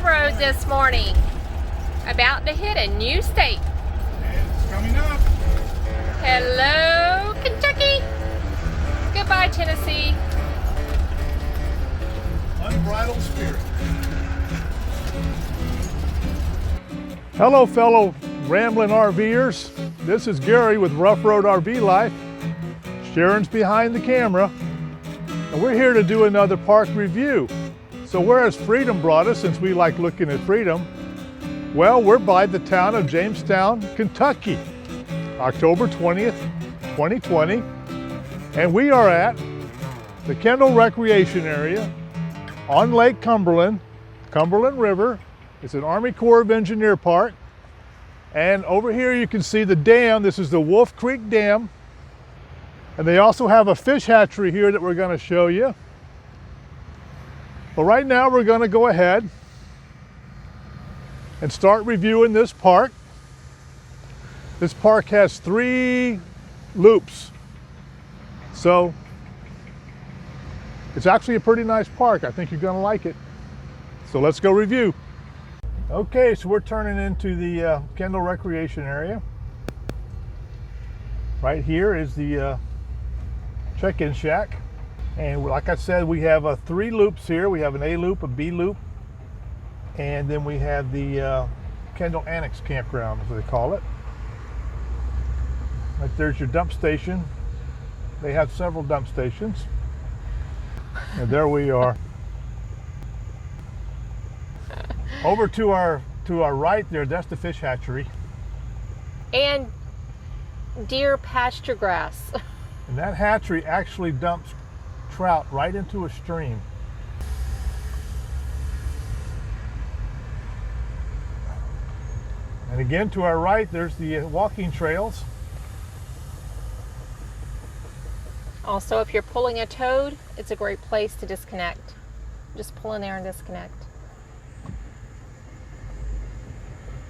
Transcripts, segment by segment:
road this morning. About to hit a new state. And it's coming up. Hello, Kentucky. Goodbye, Tennessee. Unbridled spirit. Hello, fellow rambling RVers. This is Gary with Ruff Road RV Life. Sharon's behind the camera, and we're here to do another park review. So where has Freedom brought us, since we like looking at Freedom? Well, we're by the town of Jamestown, Kentucky, October 20th, 2020, and we are at the Kendall Recreation Area on Lake Cumberland, Cumberland River. It's an Army Corps of Engineer park. And over here you can see the dam. This is the Wolf Creek Dam. And they also have a fish hatchery here that we're going to show you. But right now we're going to go ahead and start reviewing this park. This park has 3 loops. So it's actually a pretty nice park. I think you're going to like it. So let's go review. Okay, so we're turning into the Kendall Recreation Area. Right here is the check-in shack. And like I said, we have 3 loops here. We have an A loop, a B loop, and then we have the Kendall Annex campground, as they call it. Right there's your dump station. They have several dump stations. And there we are. Over to our right there, that's the fish hatchery. And deer pasture grass. And that hatchery actually dumps trout right into a stream. And again, to our right, there's the walking trails. Also, if you're pulling a toad, it's a great place to disconnect. Just pull in there and disconnect.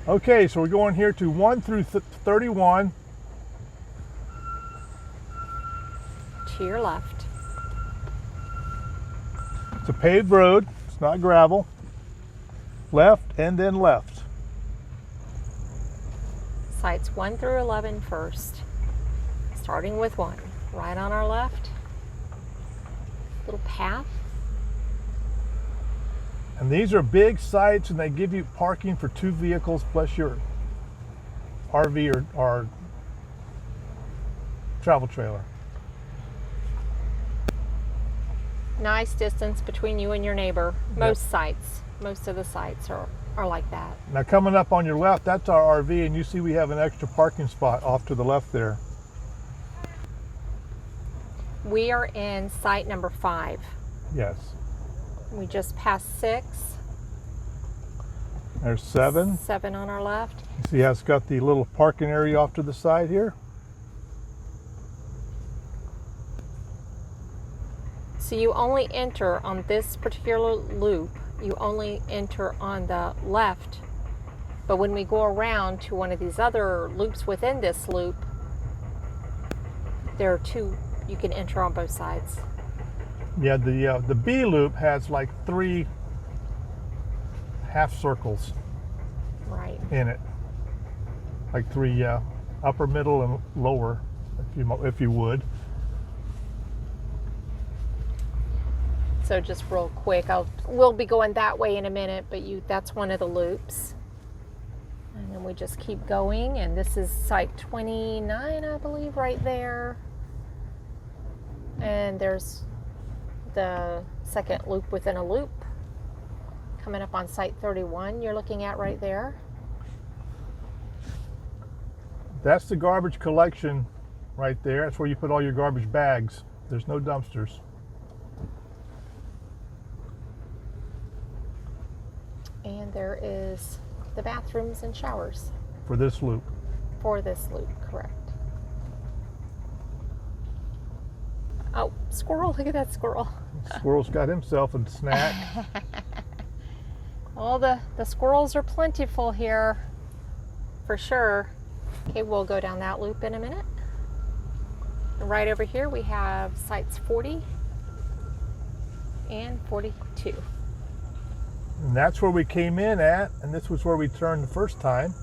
Okay, so we're going here to 1 through 31. To your left. It's a paved road, it's not gravel. Left and then left. Sites 1 through 11 first. Starting with 1. Right on our left. Little path. And these are big sites, and they give you parking for 2 vehicles plus your RV or travel trailer. Nice distance between you and your neighbor. Most sites, most of the sites are like that. Now coming up on your left, that's our RV, and you see we have an extra parking spot off to the left there. We are in site number 5. Yes. We just passed 6. There's 7. 7 on our left. You see how it's got the little parking area off to the side here? So you only enter on this particular loop, you only enter on the left. But when we go around to one of these other loops within this loop, there are 2, you can enter on both sides. Yeah, the B loop has like 3 half circles Right. in it, like 3 upper, middle, and lower, if you would. So just real quick, we'll be going that way in a minute, but that's one of the loops. And then we just keep going, and this is site 29, I believe, right there. And there's the second loop within a loop. Coming up on site 31, you're looking at right there. That's the garbage collection right there. That's where you put all your garbage bags. There's no dumpsters. And there is the bathrooms and showers. For this loop. For this loop, correct. Oh, squirrel, look at that squirrel. Squirrel's got himself a snack. Well, the squirrels are plentiful here, for sure. Okay, we'll go down that loop in a minute. And right over here we have sites 40 and 42. And that's where we came in at, and this was where we turned the first time.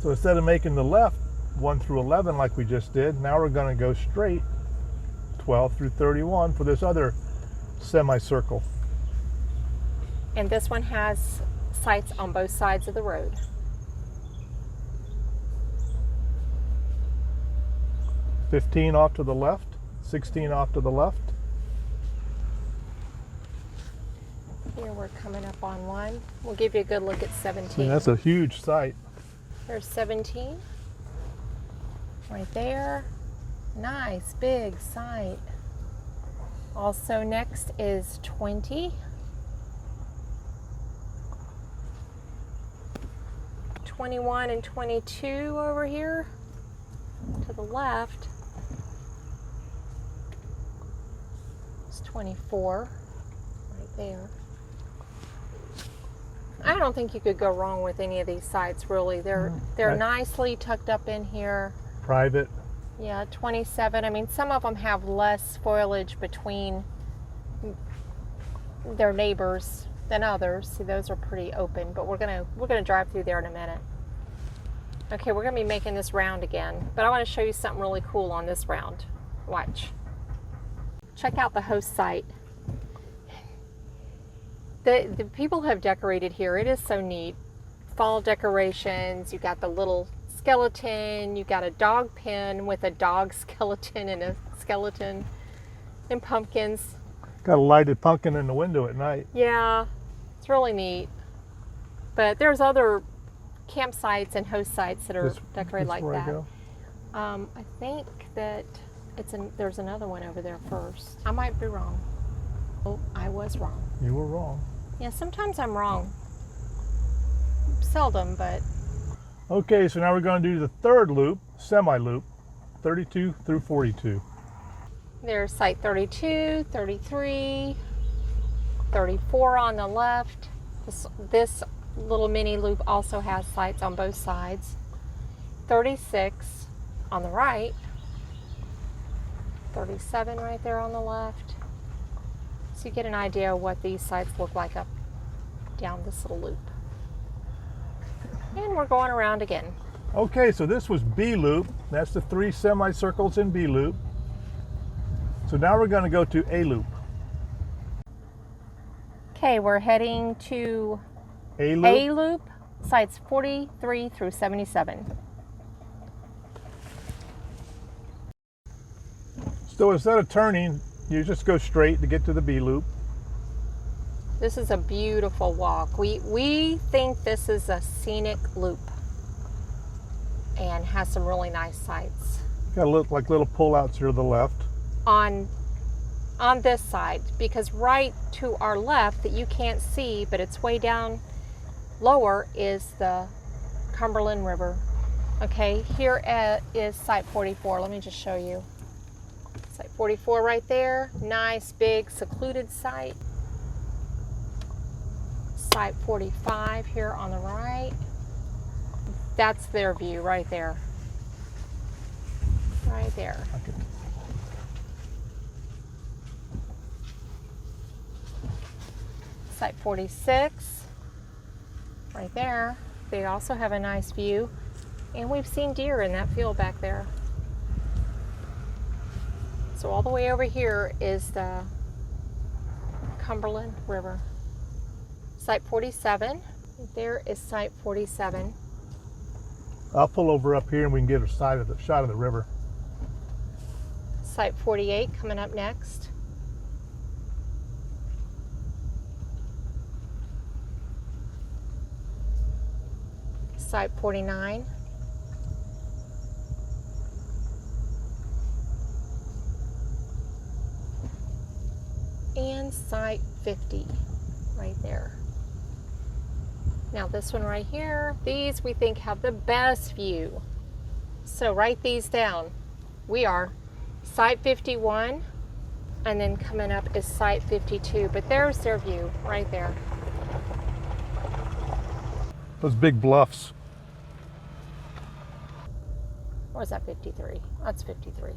So instead of making the left 1 through 11 like we just did, now we're going to go straight 12 through 31 for this other semicircle. And this one has sites on both sides of the road. $15 off to the left, $16 off to the left. Here we're coming up on one. We'll give you a good look at 17. And that's a huge site. There's 17. Right there. Nice, big site. Also next is 20. 21 and 22 over here to the left. It's 24 right there. I don't think you could go wrong with any of these sites, really. They're nicely tucked up in here. Private. Yeah, 27. I mean, some of them have less foliage between their neighbors than others. See, those are pretty open, but we're gonna drive through there in a minute. Okay, we're gonna be making this round again, but I want to show you something really cool on this round. Watch. Check out the host site. The people have decorated here. It is so neat. Fall decorations. You got the little skeleton. You got a dog pen with a dog skeleton and a skeleton and pumpkins. Got a lighted pumpkin in the window at night. Yeah, it's really neat. But there's other campsites and host sites that are decorated like that. I think that there's another one over there first. I might be wrong. Oh, I was wrong. You were wrong. Yeah, sometimes I'm wrong. Seldom, but. Okay, so now we're going to do the third loop, semi-loop, 32 through 42. There's site 32, 33, 34 on the left. This little mini loop also has sites on both sides. 36 on the right. 37 right there on the left. So you get an idea of what these sites look like up down this little loop. And we're going around again. Okay, so this was B loop. That's the 3 semicircles in B loop. So now we're going to go to A loop. Okay, we're heading to A loop. A loop, sites 43 through 77. So instead of turning, you just go straight to get to the B loop. This is a beautiful walk. We think this is a scenic loop and has some really nice sights. Got to look like little pullouts here to the left. On this side, because right to our left that you can't see, but it's way down lower, is the Cumberland River. Okay, here is site 44. Let me just show you. Site 44 right there. Nice, big, secluded site. Site 45 here on the right. That's their view right there. Right there. Okay. Site 46, right there. They also have a nice view. And we've seen deer in that field back there. So all the way over here is the Cumberland River. Site 47, there is site 47. I'll pull over up here and we can get a shot of the river. Site 48 coming up next. Site 49. And site 50 right there. Now this one right here, these we think have the best view. So write these down. We are site 51, and then coming up is site 52, but there's their view right there. Those big bluffs. Or is that 53? That's 53.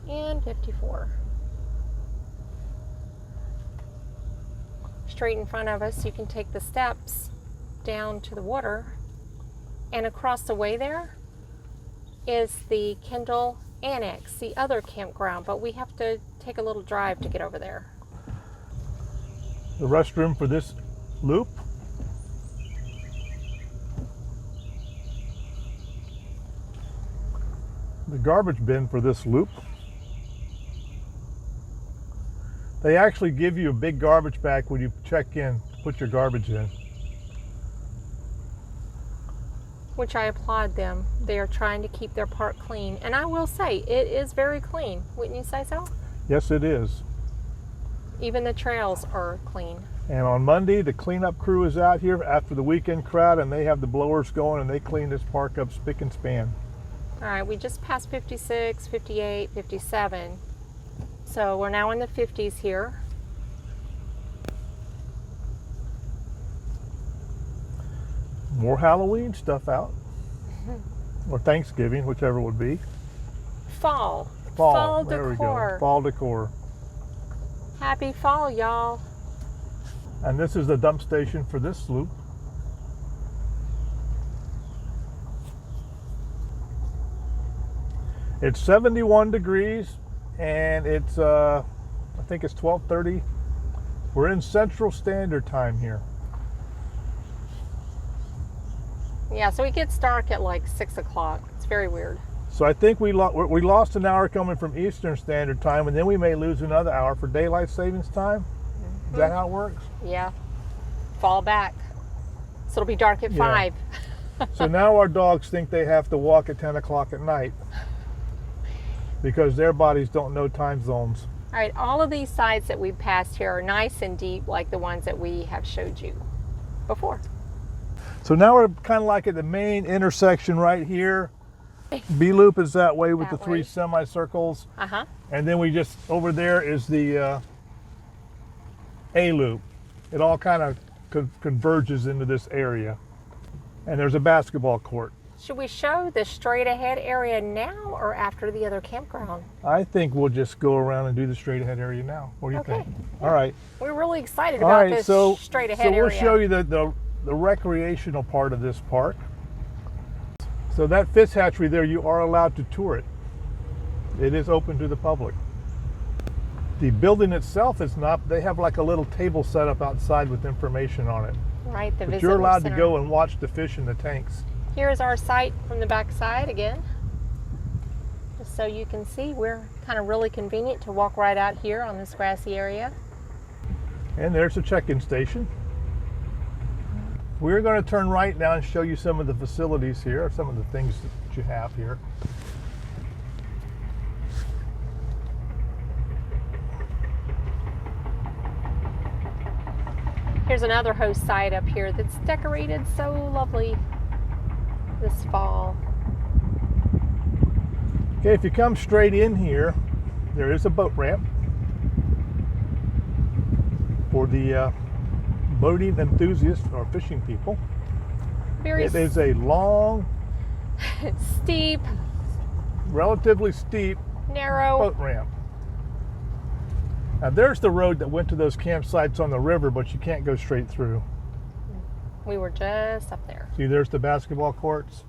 And 54. straight in front of us, you can take the steps down to the water, and across the way there is the Kendall Annex, the other campground, but we have to take a little drive to get over there. The restroom for this loop. The garbage bin for this loop. They actually give you a big garbage bag when you check in to put your garbage in. Which I applaud them. They are trying to keep their park clean. And I will say, it is very clean. Wouldn't you say so? Yes, it is. Even the trails are clean. And on Monday, the cleanup crew is out here after the weekend crowd, and they have the blowers going, and they clean this park up spick and span. All right, we just passed 56, 58, 57. So we're now in the 50s here. More Halloween stuff out. Or Thanksgiving, whichever would be. Fall. Fall. There decor. we go. Fall decor. Happy fall, y'all. And this is the dump station for this loop. It's 71 degrees and it's I think it's 12:30. We're in Central Standard Time here. Yeah, so it gets dark at like 6 o'clock. It's very weird. So I think we lost an hour coming from Eastern Standard Time, and then we may lose another hour for daylight savings time. Mm-hmm. Is that how it works? Yeah. Fall back. So it'll be dark at 5. So now our dogs think they have to walk at 10 o'clock at night because their bodies don't know time zones. All right, all of these sides that we've passed here are nice and deep like the ones that we have showed you before. So now we're kind of like at the main intersection right here. B loop is that way with the 3 semicircles. Uh-huh. And then we just, over there is the A loop. It all kind of converges into this area. And there's a basketball court. Should we show the straight ahead area now or after the other campground? I think we'll just go around and do the straight ahead area now. What do you think? Yeah. All right. We're really excited All about right, this straight ahead area. So we'll area. show you the recreational part of this park. So that fish hatchery there, you are allowed to tour it. It is open to the public. The building itself is not. They have like a little table set up outside with information on it. Right, the But visitor you're allowed center. to go and watch the fish in the tanks. Here's our site from the back side again. Just so you can see, we're kind of really convenient to walk right out here on this grassy area. And there's the check-in station. We're going to turn right now and show you some of the facilities here, some of the things that you have here. Here's another host site up here that's decorated so lovely this fall. Okay, if you come straight in here, there is a boat ramp for the boating enthusiasts or fishing people. It is a long, steep, relatively steep narrow boat ramp. Now there's the road that went to those campsites on the river, but you can't go straight through. We were just up there. See, there's the basketball courts.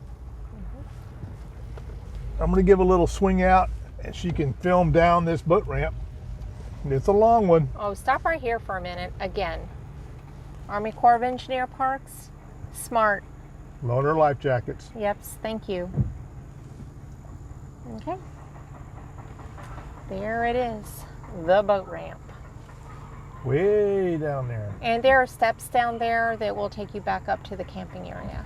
I'm going to give a little swing out and she can film down this boat ramp. It's a long one. Oh, stop right here for a minute. Again, Army Corps of Engineer Parks, smart. Loaner life jackets. Yep, thank you. Okay. There it is, the boat ramp. Way down there. And there are steps down there that will take you back up to the camping area.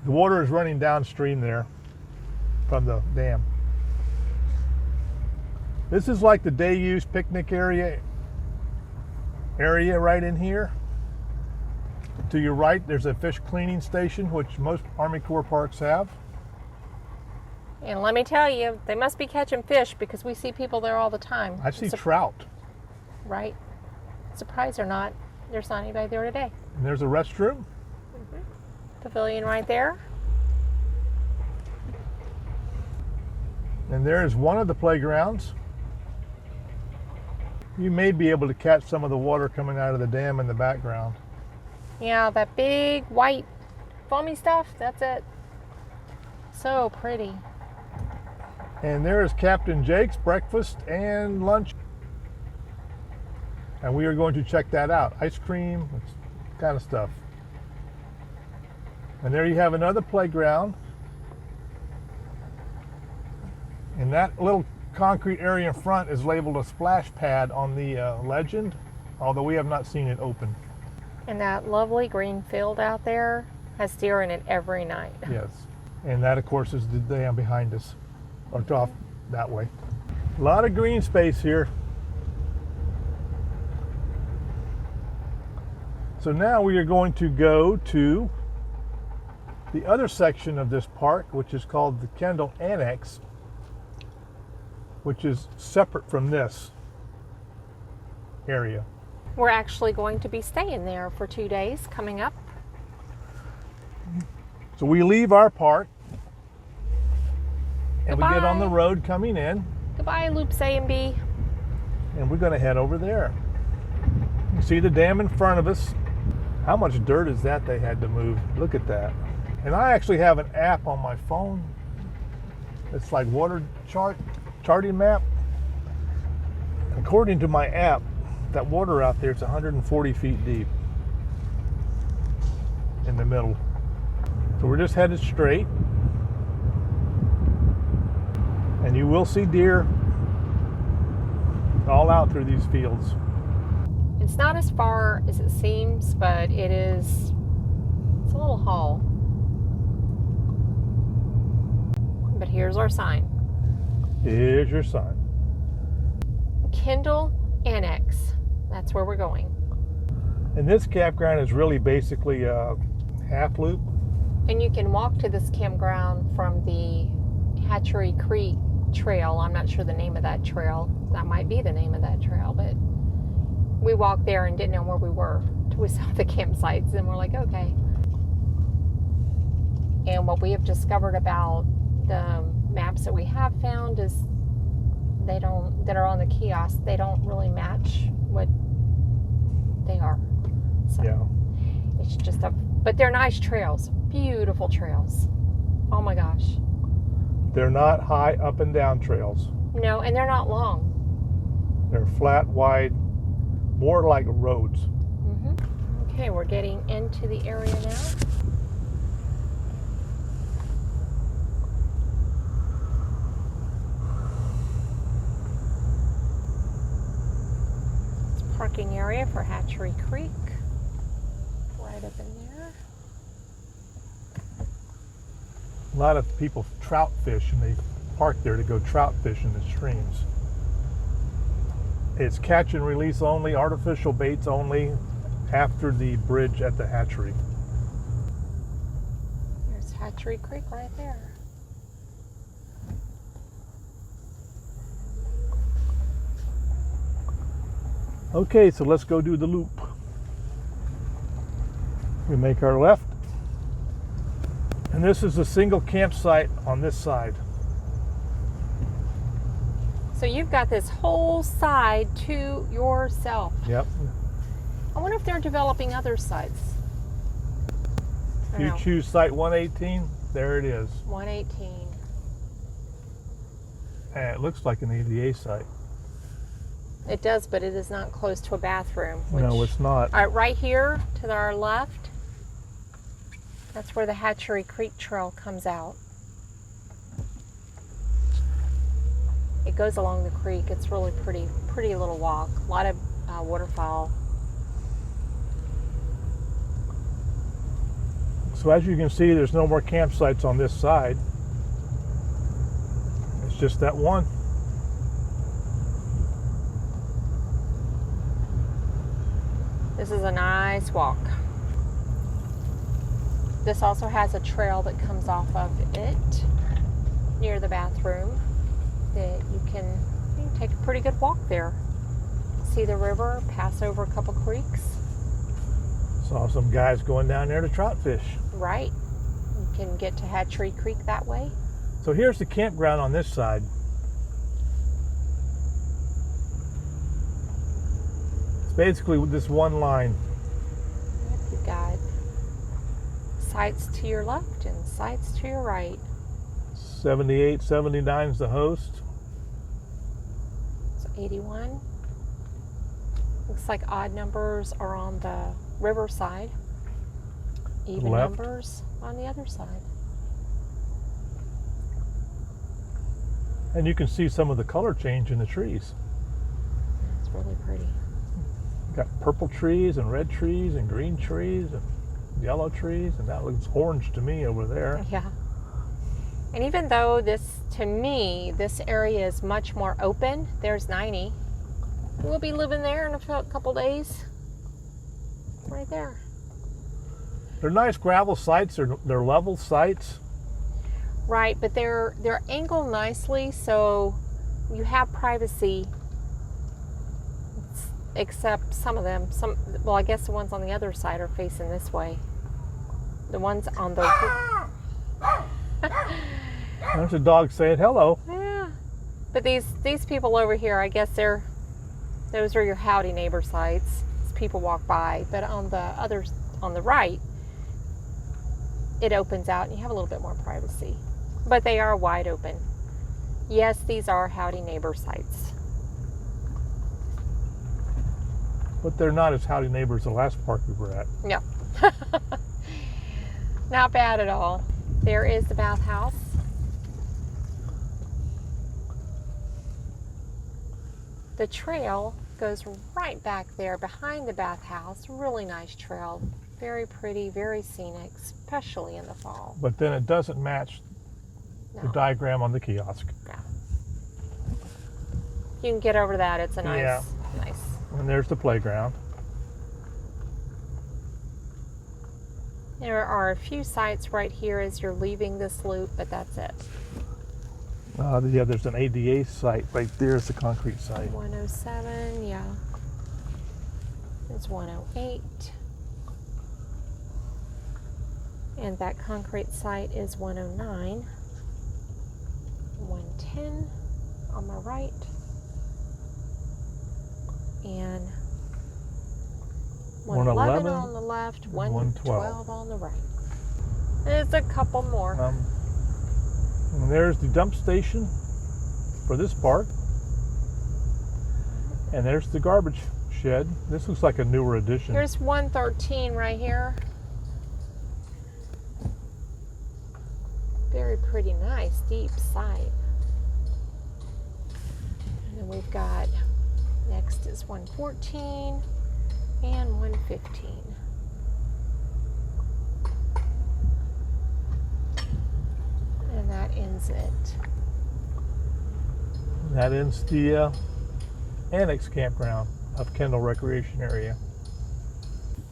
The water is running downstream there from the dam. This is like the day use picnic area right in here. To your right, there's a fish cleaning station, which most Army Corps parks have. And let me tell you, they must be catching fish because we see people there all the time. I see trout. Right. Surprised or not, there's not anybody there today. And there's a restroom. Pavilion right there. And there is one of the playgrounds. You may be able to catch some of the water coming out of the dam in the background. Yeah, that big white foamy stuff, that's it. So pretty. And there is Captain Jake's breakfast and lunch. And we are going to check that out. Ice cream, kind of stuff. And there you have another playground. And that little concrete area in front is labeled a splash pad on the legend, although we have not seen it open. And that lovely green field out there has deer in it every night. Yes. And that, of course, is the dam behind us, or off that way. A lot of green space here. So now we are going to go to the other section of this park, which is called the Kendall Annex, which is separate from this area. We're actually going to be staying there for 2 days coming up. So we leave our park and we get on the Goodbye. road coming in, Goodbye, loops A and B. and we're going to head over there. You see the dam in front of us. How much dirt is that they had to move? Look at that. And I actually have an app on my phone. It's like water charting map. According to my app, that water out there is 140 feet deep in the middle. So we're just headed straight. And you will see deer all out through these fields. It's not as far as it seems, but it's a little haul. But here's our sign. Here's your sign. Kendall Annex. That's where we're going. And this campground is really basically a half loop. And you can walk to this campground from the Hatchery Creek Trail. I'm not sure the name of that trail. That might be the name of that trail, but we walked there and didn't know where we were till we saw the campsites, and we're like, okay. And what we have discovered about the maps that we have found is that are on the kiosk, they don't really match what they are. So Yeah. it's just but they're nice trails, beautiful trails. Oh my gosh. They're not high up and down trails. No, and they're not long. They're flat, wide, more like roads. Okay, we're getting into the area now. It's a parking area for Hatchery Creek. Right up in there. A lot of people trout fish and they park there to go trout fish in the streams. It's catch and release only, artificial baits only, after the bridge at the hatchery. There's Hatchery Creek right there. Okay, so let's go do the loop. We make our left. And this is a single campsite on this side. So you've got this whole side to yourself. Yep. I wonder if they're developing other sites. I If you don't know. choose site 118, there it is. 118. And it looks like an ADA site. It does, but it is not close to a bathroom. No, it's not. All right, right here to our left, that's where the Hatchery Creek Trail comes out. It goes along the creek. It's really pretty little walk. A lot of waterfowl. So as you can see, there's no more campsites on this side. It's just that one. This is a nice walk. This also has a trail that comes off of it near the bathroom that you can take a pretty good walk there. See the river, pass over a couple creeks. Saw some guys going down there to trout fish. Right. You can get to Hatchery Creek that way. So here's the campground on this side. It's basically this one line. Yep, you've got sites to your left and sites to your right. 78, 79 is the host. So 81. Looks like odd numbers are on the river side. Even Left. numbers on the other side. And you can see some of the color change in the trees. It's really pretty. Got purple trees and red trees and green trees and yellow trees, and that looks orange to me over there. Yeah. And even though this, to me, this area is much more open, there's 90. We'll be living there in a couple days. Right there. They're nice gravel sites. They're level sites. Right, but they're angled nicely, so you have privacy. Except some of them. Well, I guess the ones on the other side are facing this way. The ones on the. There's a dog saying hello. Yeah, but these people over here, I guess those are your howdy neighbor sites. As people walk by, but on the others, on the right, it opens out and you have a little bit more privacy. But they are wide open. Yes, these are howdy neighbor sites. But they're not as howdy neighbors the last park we were at. No. Not bad at all. There is the bathhouse. The trail goes right back there behind the bathhouse. Really nice trail. Very pretty, very scenic, especially in the fall. But then it doesn't match the No. diagram on the kiosk. Yeah. You can get over that. It's a nice, Yeah. nice. And there's the playground. There are a few sites right here as you're leaving this loop, but that's it. Yeah, there's an ADA site right there. It's a concrete site. 107, yeah. There's 108. And that concrete site is 109. 110 on my right. And 111 on the left, 112 on the right. There's a couple more. And there's the dump station for this park. And there's the garbage shed. This looks like a newer addition. Here's 113 right here. Very pretty, nice, deep site. And then we've got, next is 114 and 115. And that ends it. That ends the Annex campground of Kendall Recreation Area.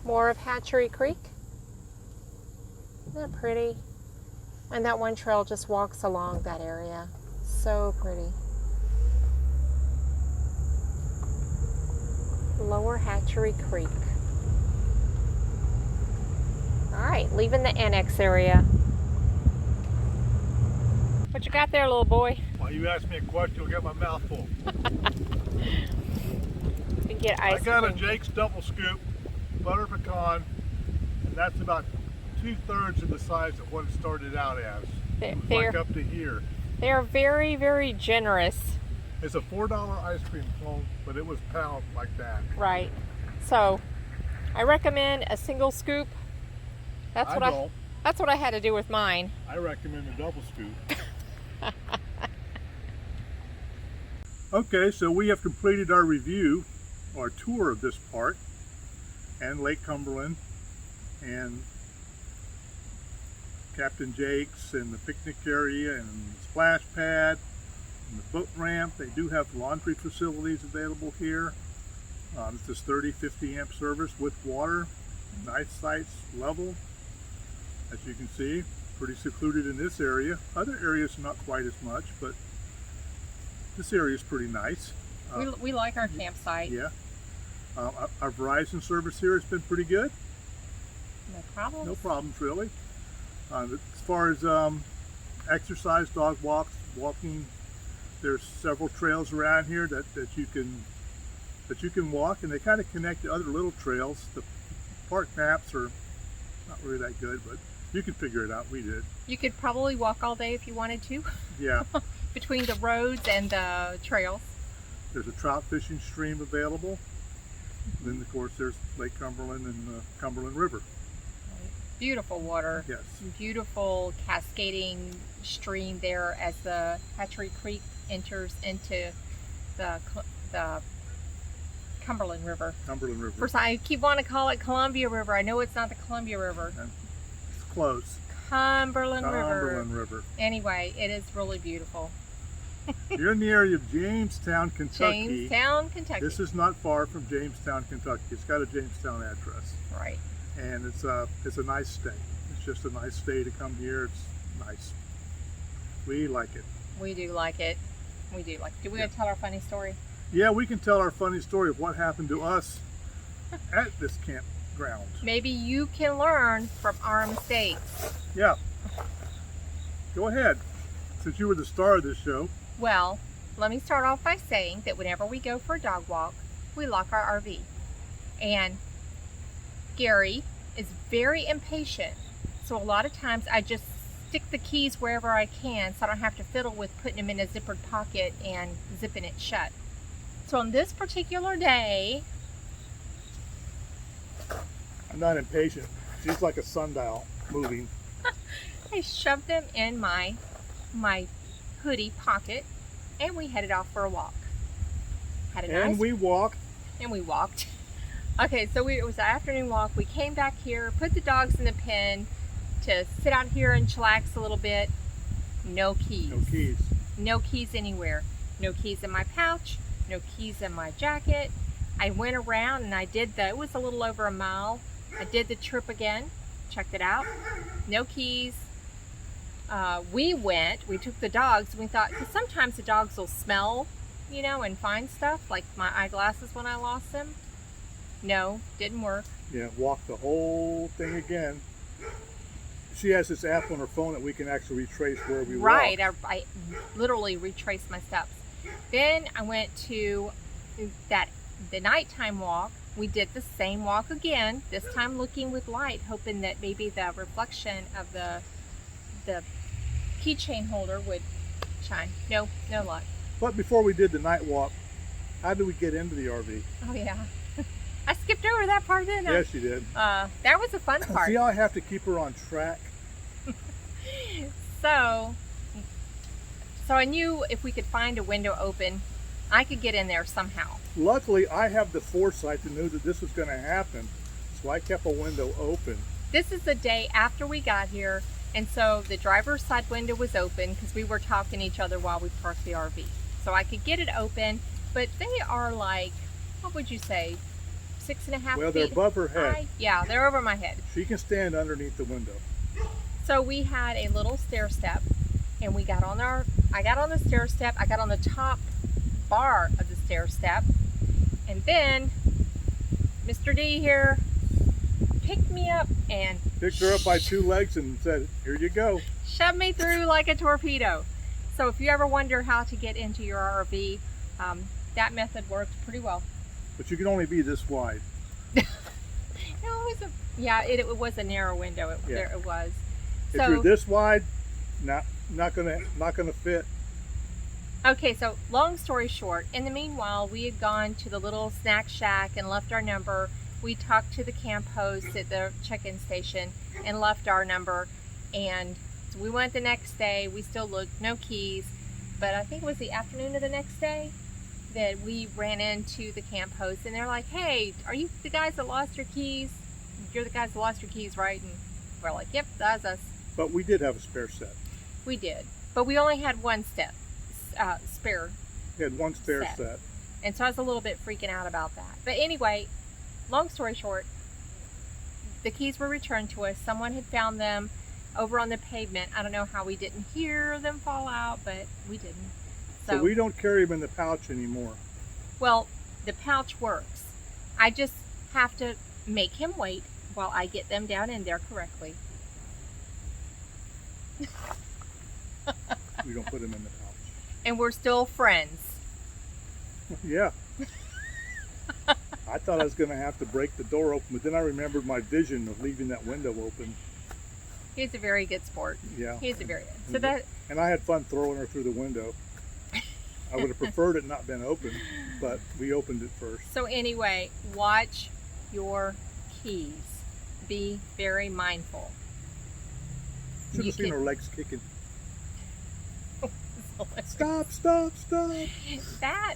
More of Hatchery Creek. Isn't that pretty? And that one trail just walks along that area. So pretty. Lower Hatchery Creek. All right, leaving the Annex area. What you got there, little boy? While you ask me a question, you'll get my mouth full. You get ice I got a cream. Jake's double scoop, butter pecan, and that's about 2/3 of the size of what it started out as. It was like up to here. They're very, very generous. It's a $4 ice cream cone, but it was pound like that. Right. So, I recommend a single scoop. That's what I had to do with mine. I recommend a double scoop. Okay, so we have completed our review, our tour of this park and Lake Cumberland and Captain Jake's and the picnic area and the splash pad and the boat ramp. They do have laundry facilities available here. It's this 30-50 amp service with water. Nice sites, level, as you can see. Pretty secluded in this area. Other areas not quite as much, but this area is pretty nice. We like our campsite. Yeah. Our Verizon service here has been pretty good. No problem. No problems really. As far as exercise, dog walks, walking, there's several trails around here that that you can walk, and they kind of connect to other little trails. The park maps are not really that good, but you can figure it out. We did. You could probably walk all day if you wanted to. Yeah. Between the roads and the trails. There's a trout fishing stream available. Then, of course, there's Lake Cumberland and the Cumberland River. Beautiful water. Yes. Beautiful cascading stream there as the Hatchery Creek enters into the Cumberland River. Cumberland River. First, I keep wanting to call it Columbia River. I know it's not the Columbia River. It's close. Cumberland River. Cumberland River. Anyway, it is really beautiful. You're in the area of Jamestown, Kentucky. Jamestown, Kentucky. This is not far from Jamestown, Kentucky. It's got a Jamestown address. Right. And it's a nice stay. It's just a nice stay to come here. It's nice. We like it. We do like it. We do like it. Do we want to tell our funny story? Yeah, we can tell our funny story of what happened to us at this campground. Maybe you can learn from our mistakes. Yeah. Go ahead, since you were the star of this show. Well, let me start off by saying that whenever we go for a dog walk, we lock our RV. And Gary is very impatient. So a lot of times I just stick the keys wherever I can so I don't have to fiddle with putting them in a zippered pocket and zipping it shut. So on this particular day, I'm not impatient. She's like a sundial moving. I shoved them in my hoodie pocket and we headed off for a walk. Had a nice And we walked. And we walked. Okay, so it was an afternoon walk. We came back here, put the dogs in the pen to sit out here and chillax a little bit. No keys. No keys. No keys anywhere. No keys in my pouch. No keys in my jacket. I went around and it was a little over a mile. I did the trip again. Checked it out. No keys. We took the dogs. We thought, because sometimes the dogs will smell, and find stuff, like my eyeglasses when I lost them. No, didn't work. Yeah, walked the whole thing again. She has this app on her phone that we can actually retrace where we Right, walked. I literally retraced my steps. Then I went to the nighttime walk. We did the same walk again, this time looking with light, hoping that maybe the reflection of the keychain holder would shine. No luck. But before we did the night walk, how did we get into the RV? Oh yeah. I skipped over that part, didn't I? Yes, you did. That was a fun part. See how I have to keep her on track? So I knew if we could find a window open, I could get in there somehow. Luckily, I have the foresight to know that this was going to happen, so I kept a window open. This is the day after we got here, and so the driver's side window was open because we were talking to each other while we parked the RV. So I could get it open, but they are like, what would you say, 6.5 feet? Well, they're above her head. High? Yeah, they're over my head. She can stand underneath the window. So we had a little stair step, and I got on the stair step. I got on the top bar of the stair step, and then Mr. D here picked me up and Picked her up by two legs and said, "Here you go." shoved me through like a torpedo. So if you ever wonder how to get into your RV, that method worked pretty well. But you can only be this wide. No, it was a narrow window. There it was. If you're this wide, not gonna fit. Okay, so long story short, in the meanwhile, we had gone to the little snack shack and left our number. We talked to the camp host at the check-in station and left our number. And so we went the next day. We still looked, no keys. But I think it was the afternoon of the next day that we ran into the camp host. And they're like, "Hey, are you the guys that lost your keys? You're the guys that lost your keys, right?" And we're like, "Yep, that's us." But we did have a spare set. We did. But we only had one spare. We had one spare set. And so I was a little bit freaking out about that. But anyway, long story short, the keys were returned to us. Someone had found them over on the pavement. I don't know how we didn't hear them fall out, but we didn't. So we don't carry them in the pouch anymore. Well, the pouch works. I just have to make him wait while I get them down in there correctly. We don't put them in the pouch. And we're still friends. Yeah. I thought I was going to have to break the door open, but then I remembered my vision of leaving that window open. He's a very good sport. Yeah. He's a very good. So that. And I had fun throwing her through the window. I would have preferred it not been open, but we opened it first. So anyway, watch your keys. Be very mindful. Should You have seen can- her legs kicking. Stop, stop, stop. That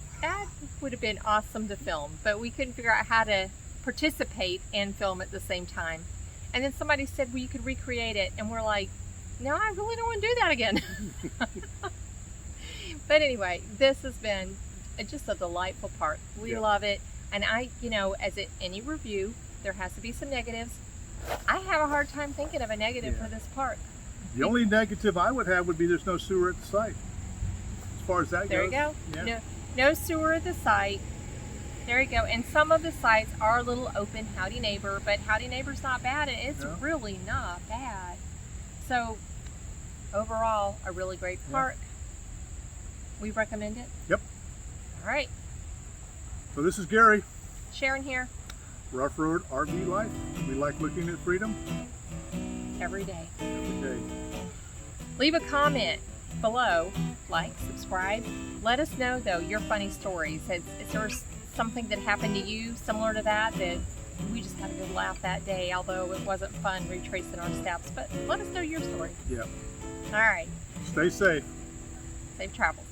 would have been awesome to film, but we couldn't figure out how to participate and film at the same time. And then somebody said, well, you could recreate it. And we're like, no, I really don't want to do that again. But anyway, this has been just a delightful park. We Yeah. love it. And as any review, there has to be some negatives. I have a hard time thinking of a negative for this park. The only negative I would have would be there's no sewer at the site. As far as that There goes. you go. Yeah. No sewer at the site. There you go. And some of the sites are a little open, Howdy Neighbor, but Howdy Neighbor's not bad. It's No. really not bad. So overall, a really great park. We recommend it. Yep. All right. So this is Gary, Sharon here Ruff Road RV Life. We like looking at freedom every day. every day. Leave a comment below, like, subscribe. Let us know, though, your funny stories. Is there something that happened to you similar to that we just had a good laugh that day, although it wasn't fun retracing our steps? But let us know your story. Yeah. All right. Stay safe. Safe travels.